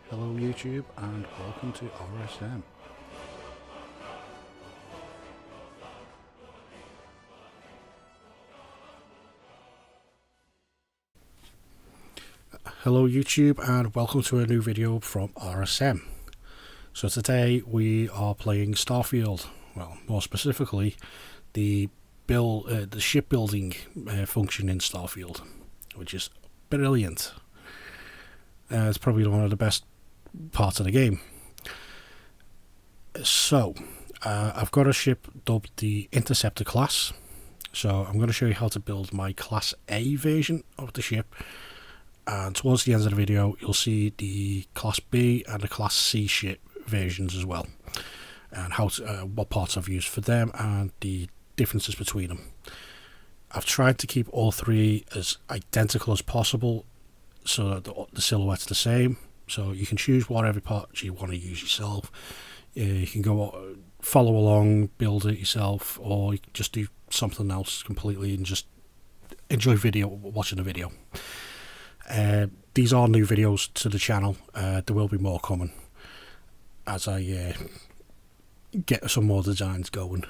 Hello YouTube and welcome to RSM. Hello YouTube and welcome to a new video from RSM. So today we are playing Starfield, well more specifically the shipbuilding function in Starfield, which is brilliant. It's probably one of the best parts of the game. So I've got a ship dubbed the Interceptor class, so I'm going to show you how to build my Class A version of the ship, and towards the end of the video you'll see the Class B and the Class C ship versions as well, and how to, what parts I've used for them and the differences between them. I've tried to keep all three as identical as possible so that the silhouette's the same, so you can choose whatever parts you want to use yourself. You can go follow along, build it yourself, or you can just do something else completely and just enjoy watching the video. These are new videos to the channel. There will be more coming as I get some more designs going.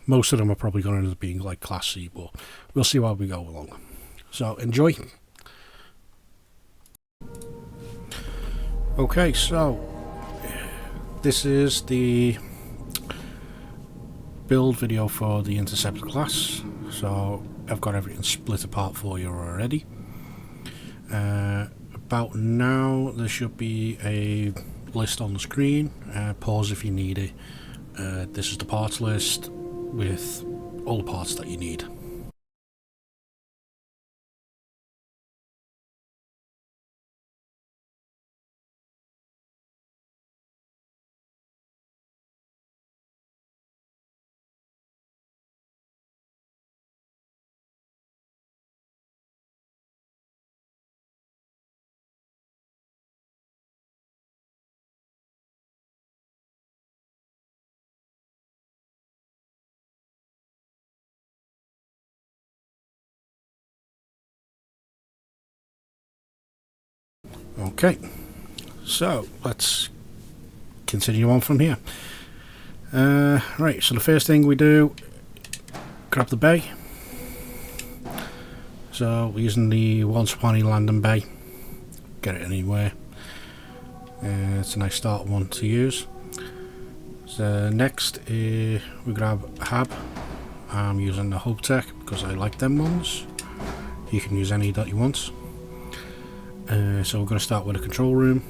Most of them are probably going to end up being like Class C, but we'll see while we go along. So enjoy. Okay, so this is the build video for the Interceptor class. So I've got everything split apart for you already. About now there should be a list on the screen. Pause if you need it. This is the parts list with all the parts that you need. Okay, so let's continue on from here. Right, so the first thing we do, grab the bay. So we're using the Mk1-3 landing bay. Get it anywhere. It's a nice start one to use. So next we grab a hab. I'm using the Hub Tech because I like them ones. You can use any that you want. So we're going to start with a control room.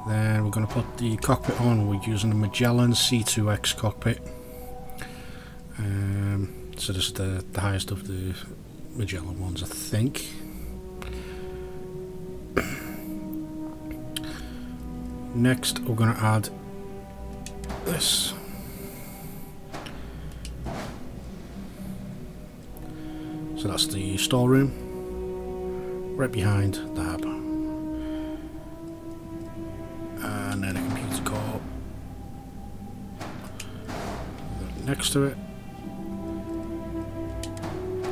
Then we're going to put the cockpit on. We're using the Magellan C2X cockpit. So this is the highest of the Magellan ones, I think. Next we're going to add this. So that's the storeroom, right behind the hab. And then a computer core next to it.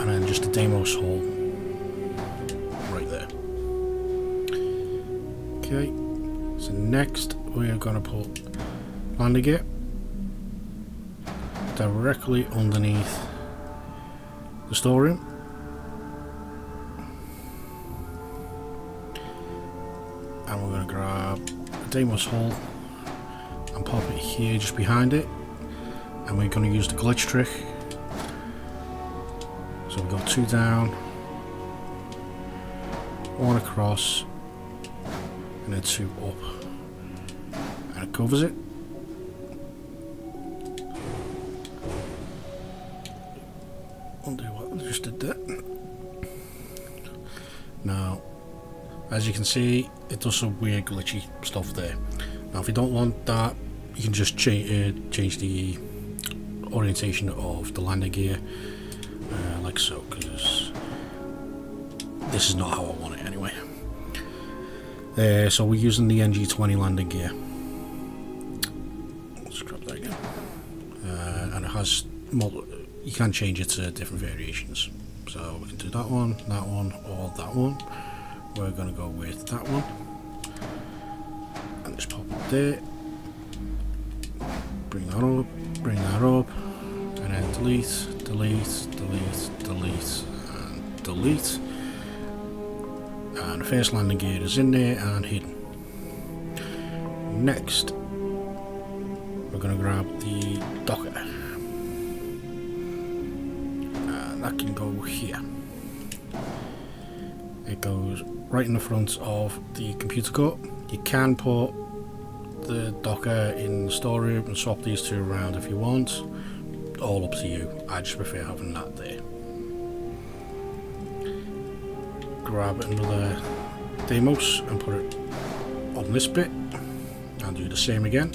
And then just a Deimos hall right there. Okay, so next we're going to put landing gear directly underneath the storeroom. And we're going to grab a Deimos hull and pop it here just behind it, and we're going to use the glitch trick. So we go 2 down, 1 across, and then 2 up, and it covers it. Undo what I just did there. Now, as you can see, it does some weird glitchy stuff there. Now if you don't want that, you can just change the orientation of the landing gear like so, because this is not how I want it anyway. So we're using the Mk1-3 landing gear. Let's grab that again. And it has you can change it to different variations. So we can do that one, or that one. We're going to go with that one. And just pop it there. Bring that up, and then delete, delete, delete, delete, and delete. And the first landing gear is in there and hidden. Next, we're going to grab the docker. And that can go here. It goes right in the front of the computer core. You can put the docker in the storeroom and swap these two around if you want. All up to you. I just prefer having that there. Grab another Deimos and put it on this bit and do the same again,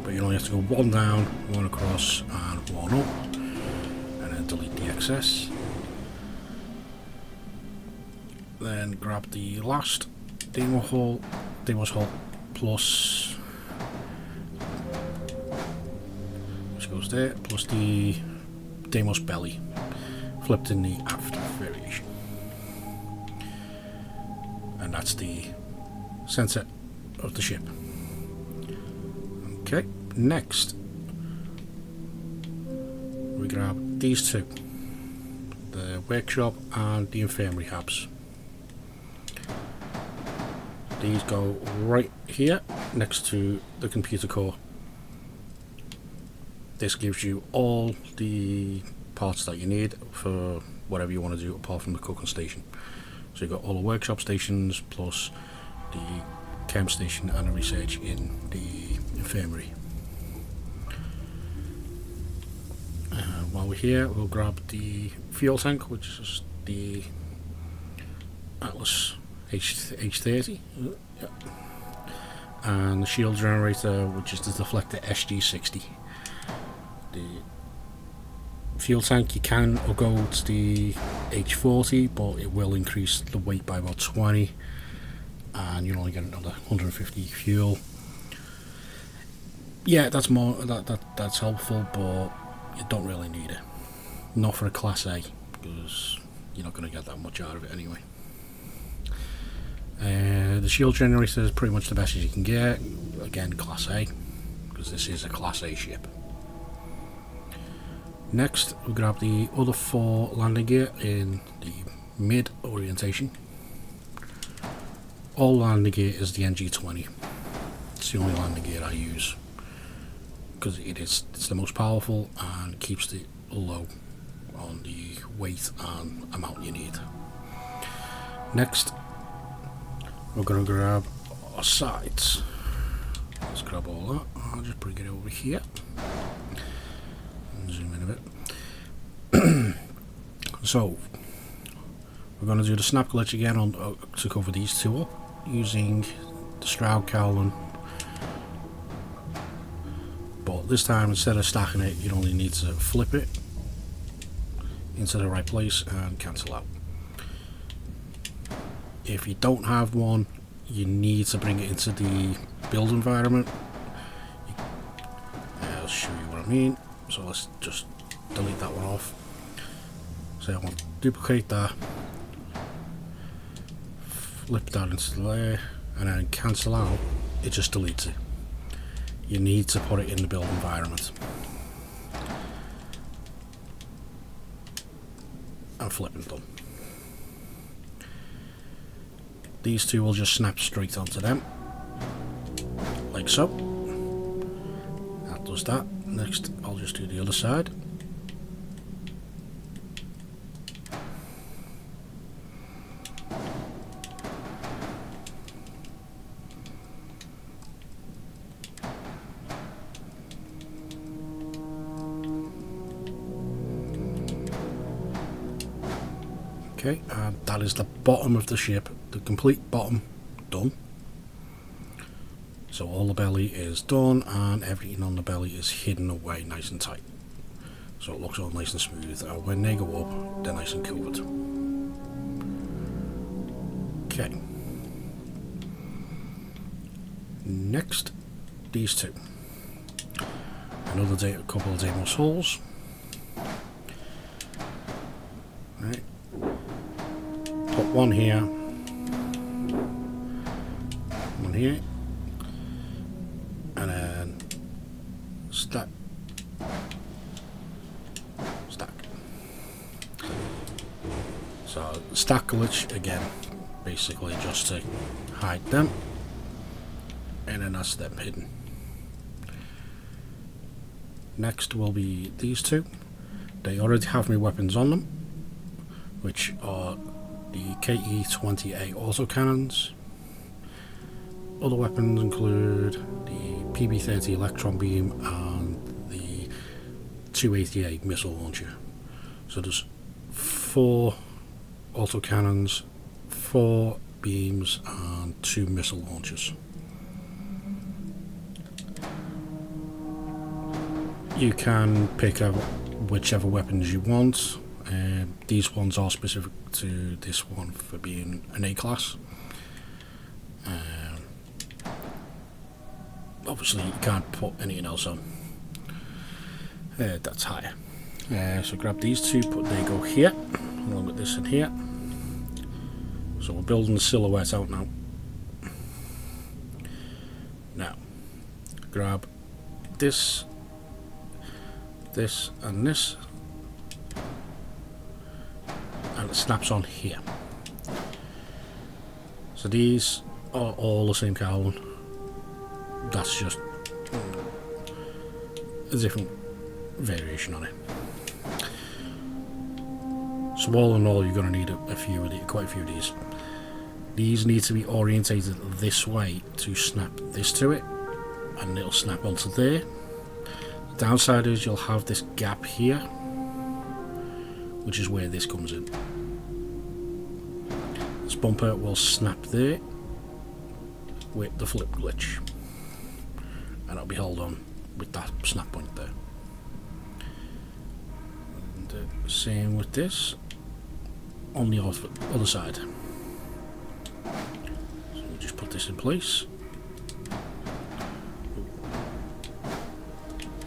but you only have to go one down, one across and one up, and then delete the excess. Then grab the last Deimos hull plus, which goes there, plus the Deimos belly flipped in the aft variation. And that's the center of the ship. Okay, next we grab these two, the workshop and the infirmary hubs. These go right here next to the computer core. This gives you all the parts that you need for whatever you want to do apart from the cooking station. So you've got all the workshop stations plus the chem station and the research in the infirmary. While we're here, we'll grab the fuel tank, which is the Atlas H30, yeah. And the shield generator, which is the deflector SG60. The fuel tank, you can go to the H40, but it will increase the weight by about 20, and you'll only get another 150 fuel. Yeah, that's more that's helpful, but you don't really need it. Not for a Class A, because you're not going to get that much out of it anyway. The shield generator is pretty much the best as you can get. Again, Class A, because this is a Class A ship. Next, we grab the other 4 landing gear in the mid orientation. All landing gear is the NG20. It's the only landing gear I use because it's the most powerful and keeps it low on the weight and amount you need. Next, we're going to grab our sides. Let's grab all that. I'll just bring it over here. Zoom in a bit. So we're going to do the snap glitch again to cover these two up using the Stroud Cowlin, but this time instead of stacking it, you only need to flip it into the right place and cancel out. If you don't have one, you need to bring it into the build environment. I'll show you what I mean. So let's just delete that one off. So I want to duplicate that, flip that into there, and then cancel out. It just deletes it. You need to put it in the build environment. And flipping them. These two will just snap straight onto them, like so. That does that. Next, I'll just do the other side. Okay, and that is the bottom of the ship, the complete bottom done. So all the belly is done and everything on the belly is hidden away nice and tight. So it looks all nice and smooth, and when they go up, they're nice and covered. Okay. Next, these two. A couple of Deimos hulls. Right. Put one here. One here. And then stack. Stack. So stack glitch again, basically just to hide them. And then that's them hidden. Next will be these two. They already have my weapons on them, which are the Mk1-3 autocannons. Other weapons include the PB-30 electron beam and the 288 missile launcher. So there's 4 autocannons, 4 beams and 2 missile launchers. You can pick out whichever weapons you want. These ones are specific to this one for being an A class. Obviously you can't put anything else on. That's higher. So grab these two, they go here, along with this in here. So we're building the silhouette out now. Now, grab this, this and this, and it snaps on here. So these are all the same carbon. That's just a different variation on it. So all in all, you're going to need a few of these, quite a few of these. These need to be orientated this way to snap this to it, and it'll snap onto there. The downside is you'll have this gap here, which is where this comes in. This bumper will snap there with the flip glitch, and it'll be held on with that snap point there. And same with this on the other side. So we just put this in place.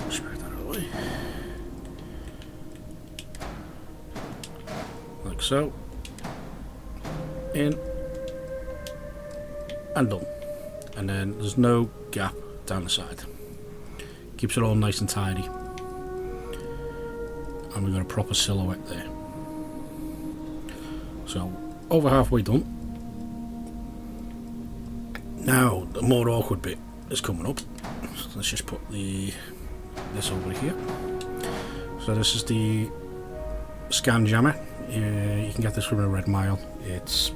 Spread that out of the way. Like so. In and done. And then there's no gap down the side. Keeps it all nice and tidy. And we've got a proper silhouette there. So, over halfway done. Now, the more awkward bit is coming up. So let's just put this over here. So this is the scan jammer. You can get this from a Red Mile. It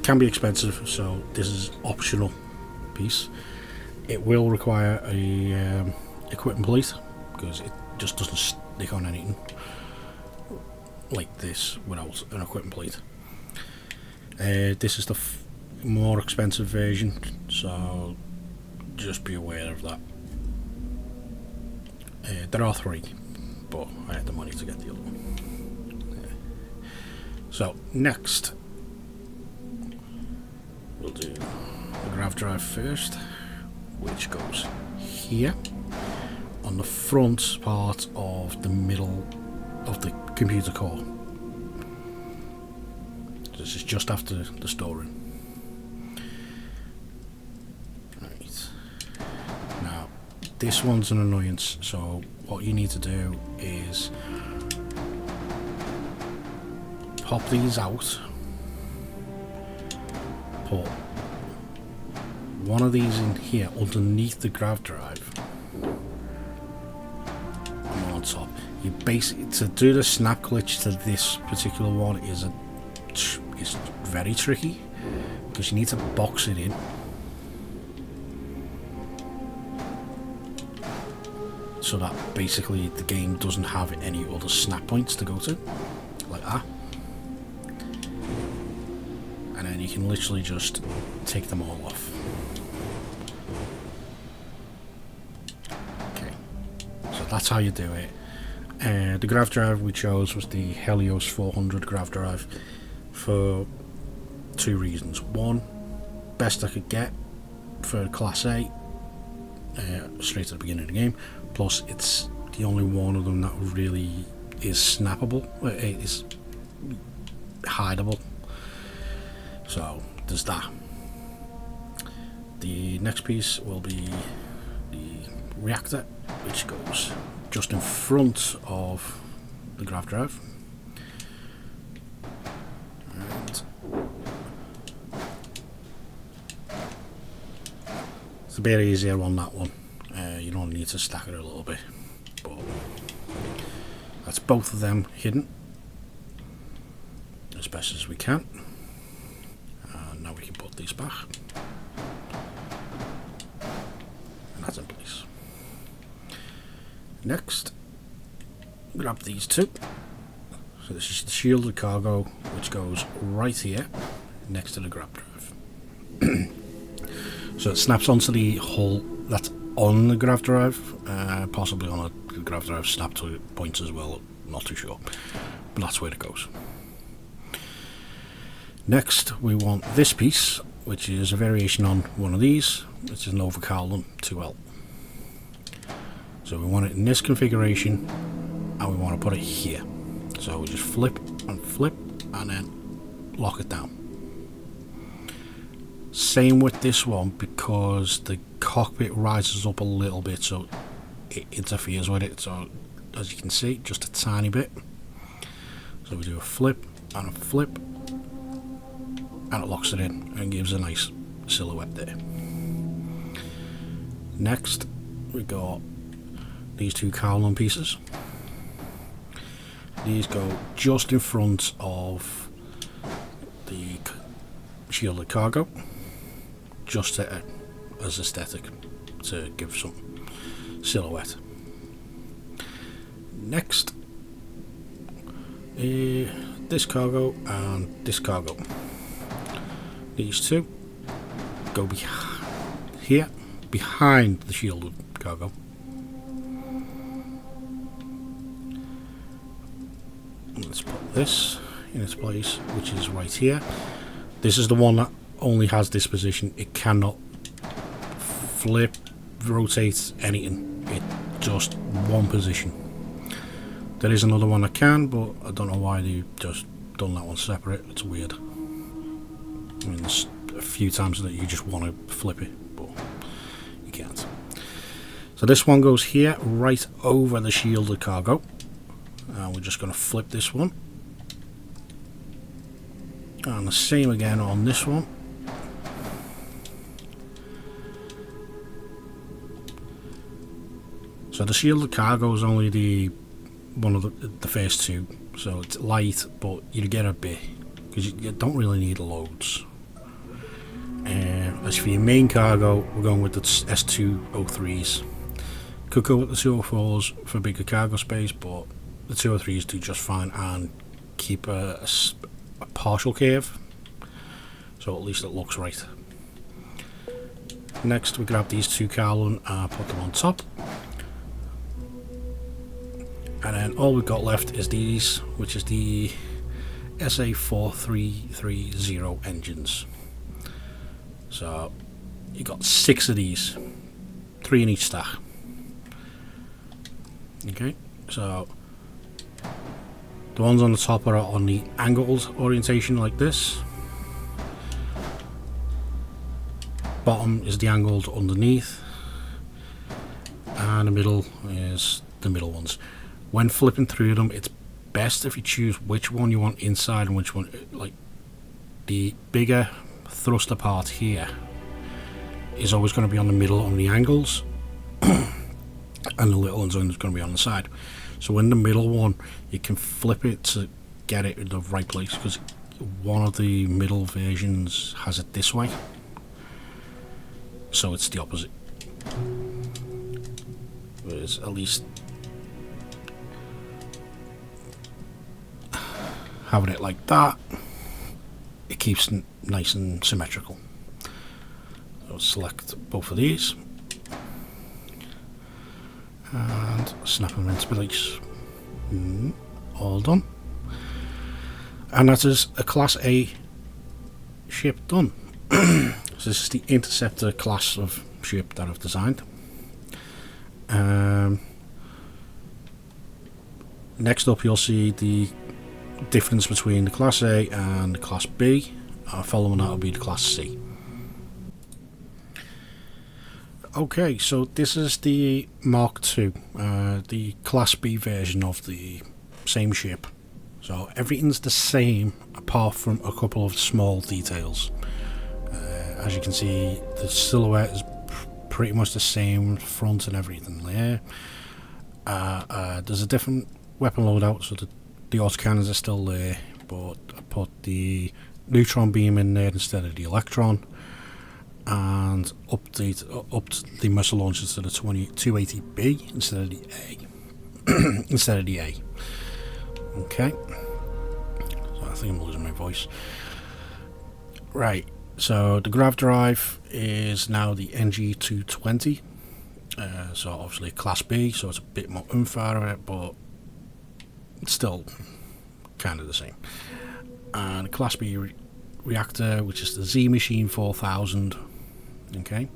can be expensive, so this is optional piece. It will require a equipment plate because it just doesn't stick on anything like this without an equipment plate. This is the more expensive version, so just be aware of that. There are 3, but I had the money to get the other one. So next we'll do the grav drive first, which goes here on the front part of the middle of the computer core. This is just after the storeroom. Right. Now, this one's an annoyance, so what you need to do is pop these out, put one of these in here underneath the grav drive, and on top. You basically, to do the snap glitch to this particular one is very tricky because you need to box it in. So that basically the game doesn't have any other snap points to go to, like that. And then you can literally just take them all off. Okay, so that's how you do it. The grav drive we chose was the Helios 400 grav drive for 2 reasons. One, best I could get for Class A, straight at the beginning of the game. Plus, it's the only one of them that really is snappable, it is hideable, so there's that. The next piece will be the reactor, which goes just in front of the grav drive, and it's a bit easier on that one. You don't need to stack it a little bit, but that's both of them hidden as best as we can. And now we can put these back, and that's in place. Next, grab these two. So this is the shielded cargo, which goes right here next to the grab drive. So it snaps onto the hull that's on the grav drive, possibly on a grav drive snap to points as well, not too sure, but that's where it goes. Next we want this piece, which is a variation on one of these, which is an overcowling 2L. So we want it in this configuration, and we want to put it here. So we just flip and then lock it down. Same with this one, because the cockpit rises up a little bit, so it interferes with it. So as you can see, just a tiny bit. So we do a flip, and it locks it in and gives a nice silhouette there. Next we got these two cowling pieces. These go just in front of the shielded cargo, just as aesthetic, to give some silhouette. Next, this cargo and this cargo. These two go here behind the shielded cargo. Let's put this in its place, which is right here. This is the one that only has this position. It cannot flip, rotate, anything. It just one position. There is another one that can, but I don't know why they just done that one separate. It's weird. I mean, there's a few times that you just want to flip it, but you can't. So this one goes here, right over the shielded cargo. We're just going to flip this one, and the same again on this one. So the shielded cargo is only the one of the first two, so it's light, but you get a bit because you don't really need loads. As for your main cargo, we're going with the S203s. Could go with the 204s for bigger cargo space, but the 203s do just fine and keep a partial curve, so at least it looks right. Next we grab these two cowling and put them on top, and then all we've got left is these, which is the SA4330 engines. So you got 6 of these, 3 in each stack. Okay, so the ones on the top are on the angled orientation like this. Bottom is the angled underneath, and the middle is the middle ones. When flipping through them, it's best if you choose which one you want inside and which one, like the bigger thruster part here is always going to be on the middle on the angles, and the little one's going to be on the side. So in the middle one, you can flip it to get it in the right place, because one of the middle versions has it this way, so it's the opposite. Whereas at least having it like that, it keeps it nice and symmetrical. So select both of these and snap them into place. All done. And that is a Class A ship done. So this is the Interceptor class of ship that I've designed. Next up, you'll see the difference between the Class A and the Class B. Following that will be the Class C. Okay, so this is the Mark II, the Class B version of the same ship. So everything's the same apart from a couple of small details. As you can see, the silhouette is pretty much the same, front and everything there. There's a different weapon loadout, so the autocannons are still there, but I put the neutron beam in there instead of the electron, and upped the missile launchers to the 280B instead of the A. Instead of the A. Okay. So I think I'm losing my voice. Right. So the grav drive is now the NG220. So obviously Class B, so it's a bit more oomph out of it, but it's still kind of the same. And Class B reactor, which is the Z Machine 4000. Okay,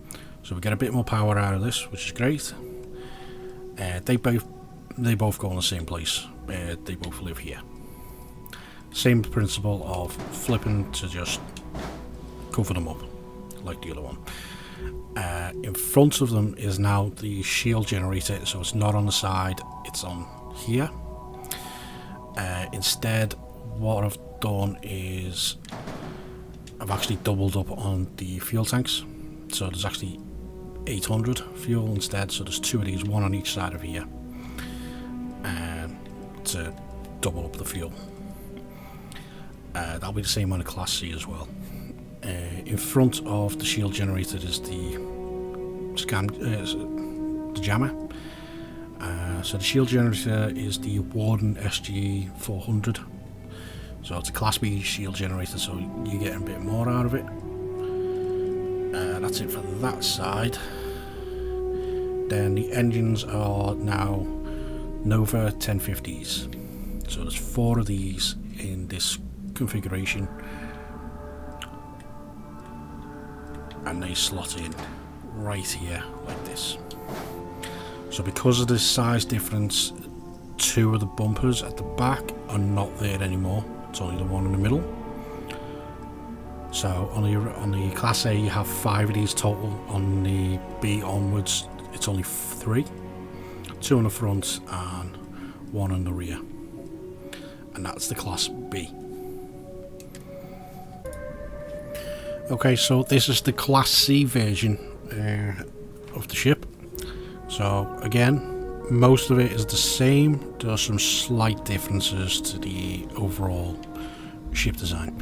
so we get a bit more power out of this, which is great. They both go in the same place. They both live here. Same principle of flipping to just cover them up like the other one. In front of them is now the shield generator, so it's not on the side, it's on here. Instead, what I've done is I've actually doubled up on the fuel tanks, so there's actually 800 fuel instead, so there's two of these, one on each side of here, to double up the fuel. That'll be the same on the Class C as well. In front of the shield generator is the jammer. So the shield generator is the Warden SG400. So it's a Class B shield generator, so you get a bit more out of it. That's it for that side. Then the engines are now Nova 1050s. So there's 4 of these in this configuration, and they slot in right here like this. So because of the size difference, 2 of the bumpers at the back are not there anymore. It's only the one in the middle. So on the Class A you have 5 of these total. On the B onwards it's only 3. 2 in the front and 1 in the rear. And that's the Class B. Okay, so this is the Class C version of the ship. So again, most of it is the same. There are some slight differences to the overall ship design.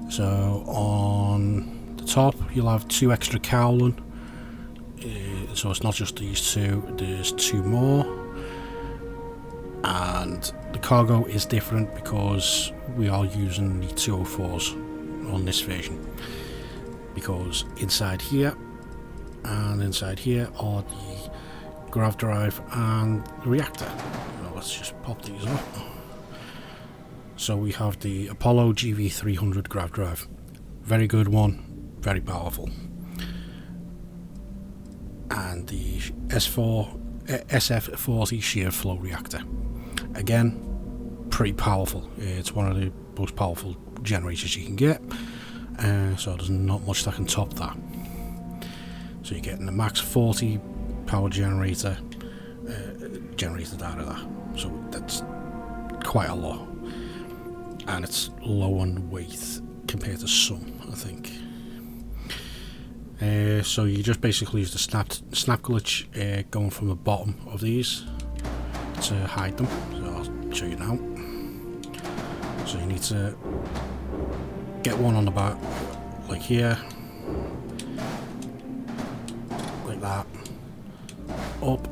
So on the top you'll have 2 extra cowling. So it's not just these 2, there's 2 more. And the cargo is different because we are using the 204s on this version. Because inside here and inside here are the grav drive and the reactor. Now let's just pop these up. So we have the Apollo GV300 grav drive. Very good one, very powerful. And the SF40 shear flow reactor. Again, pretty powerful. It's one of the most powerful generators you can get. So there's not much that can top that. So you're getting the max 40 power generator generated out of that. So that's quite a lot. And it's low on weight compared to some, I think. So you just basically use the snap glitch going from the bottom of these to hide them. So I'll show you now. So you need to get one on the back, like here, like that, up,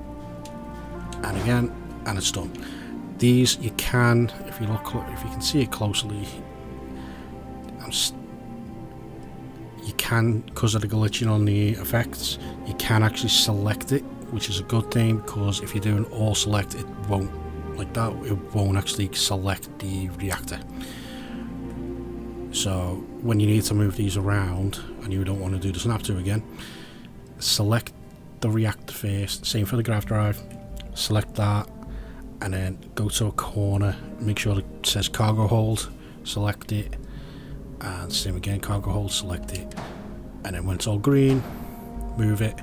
and again, and it's done. These you can, if you can see it closely, you can, because of the glitching on the effects, you can actually select it, which is a good thing, because if you're doing all select, it won't, like that, it won't actually select the reactor. So when you need to move these around and you don't want to do the snap to again, select the reactor first. Same for the grav drive. Select that and then go to a corner, make sure it says cargo hold, select it, and same again, cargo hold, select it, and then when it's all green, move it,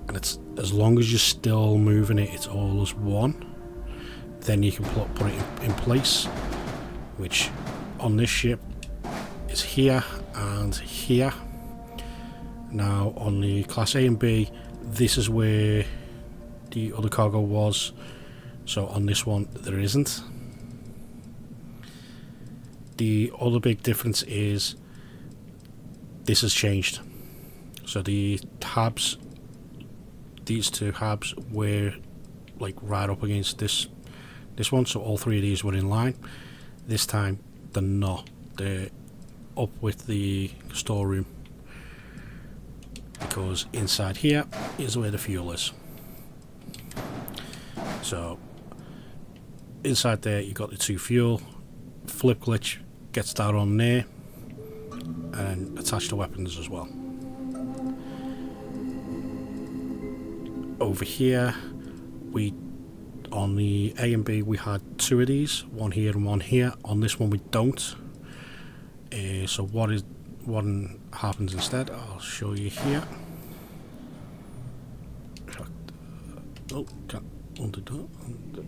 and it's as long as you're still moving it, it's all as one. Then you can put it in place, which on this ship is here and here. Now on the Class A and B, this is where the other cargo was, so on this one there isn't. The other big difference is this has changed. So the tabs, these two tabs were like right up against this one, so all three of these were in line. This time they're not, they're up with the storeroom, because inside here is where the fuel is. So inside there you got the two fuel, flip glitch gets that on there, and attach the weapons as well. Over here, on the A and B we had two of these, one here and one here. On this one we don't. So what happens instead, I'll show you here. Oh, can't undo that.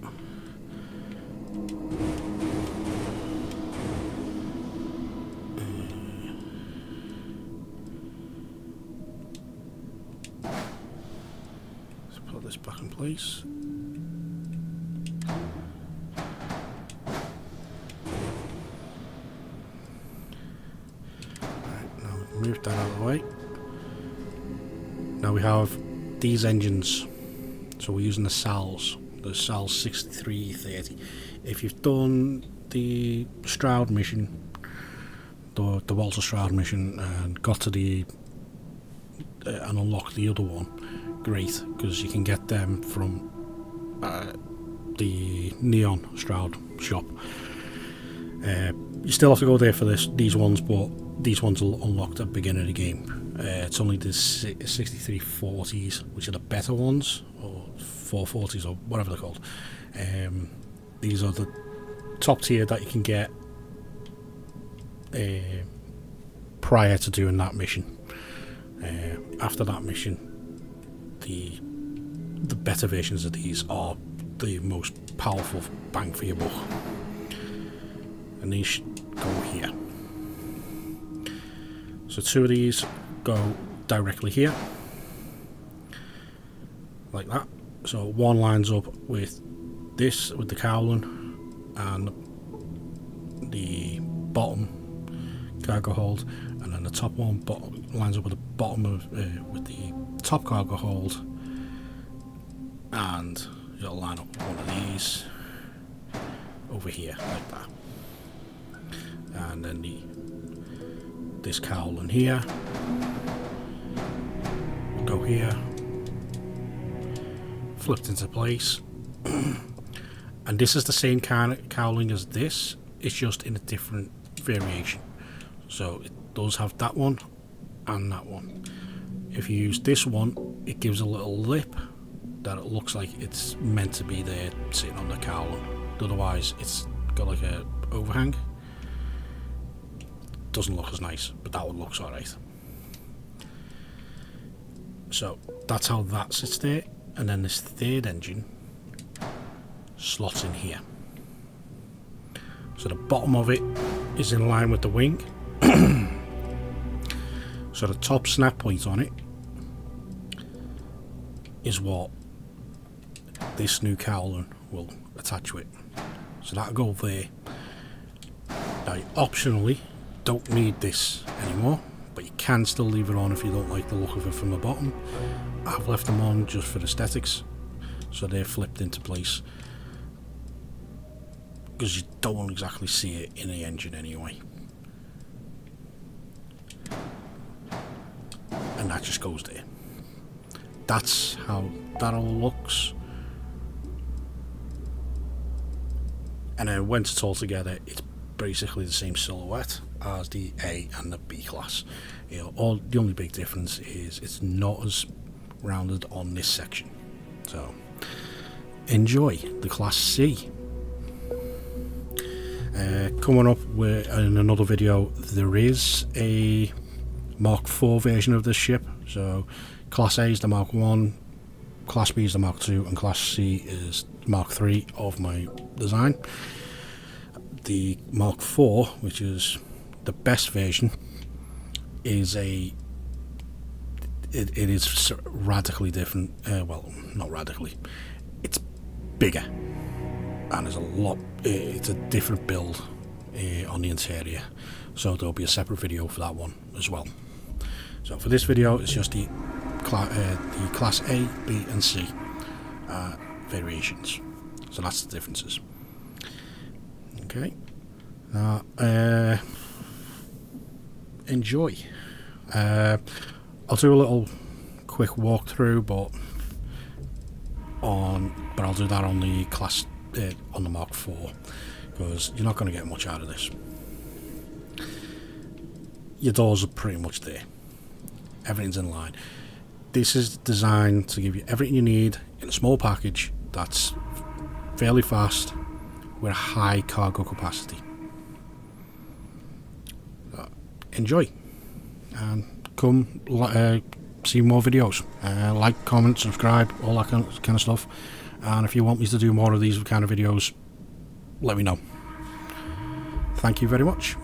Let's put this back in place. Right, now we've moved that out of the way. Now we have these engines. So we're using the SALs 6330. If you've done the Stroud mission, the Walter Stroud mission, and got to the and unlocked the other one, great, because you can get them from the Neon Stroud shop. You still have to go there for these ones, but these ones will unlock at the beginning of the game. It's only the 6340s, which are the better ones, or 440s, or whatever they're called. These are the top tier that you can get prior to doing that mission. After that mission, the better versions of these are the most powerful bang for your buck, and these should go here. So two of these go directly here, like that. So one lines up with this, with the cowling, and the bottom cargo hold, and then the top one lines up with the bottom of with the top cargo hold, and you'll line up with one of these over here like that, and then this cowling here will go here, flipped into place. And this is the same kind of cowling as this, it's just in a different variation. So it does have that one and that one. If you use this one, it gives a little lip that it looks like it's meant to be there sitting on the cowling. Otherwise it's got like a overhang. Doesn't look as nice, but that one looks alright. So that's how that sits there, and then this third engine slots in here. So the bottom of it is in line with the wing. So the top snap point on it is what this new cowling will attach with. So that'll go there. Now optionally don't need this anymore, but you can still leave it on if you don't like the look of it from the bottom. I've left them on just for aesthetics, so they're flipped into place, because you don't exactly see it in the engine anyway. And that just goes there. That's how that all looks. And then when it's all together, it's basically the same silhouette as the A and the B class. You know, the only big difference is it's not as rounded on this section. So enjoy the Class C. Coming up in another video, there is a Mark 4 version of this ship. So Class A is the Mark 1, Class B is the Mark 2, and Class C is Mark 3 of my design. The Mark 4, which is the best version, is it is radically different. Well, not radically. It's bigger, and it's a different build on the interior. So there'll be a separate video for that one as well. So for this video, it's just the Class A, B, and C variations. So that's the differences. Okay. Now, enjoy. I'll do a little quick walkthrough, but I'll do that on the on the Mark 4, because you're not going to get much out of this. Your doors are pretty much there. Everything's in line. This is designed to give you everything you need in a small package that's fairly fast with a high cargo capacity. Enjoy, and come see more videos. Like, comment, subscribe, all that kind of stuff. And if you want me to do more of these kind of videos, let me know. Thank you very much.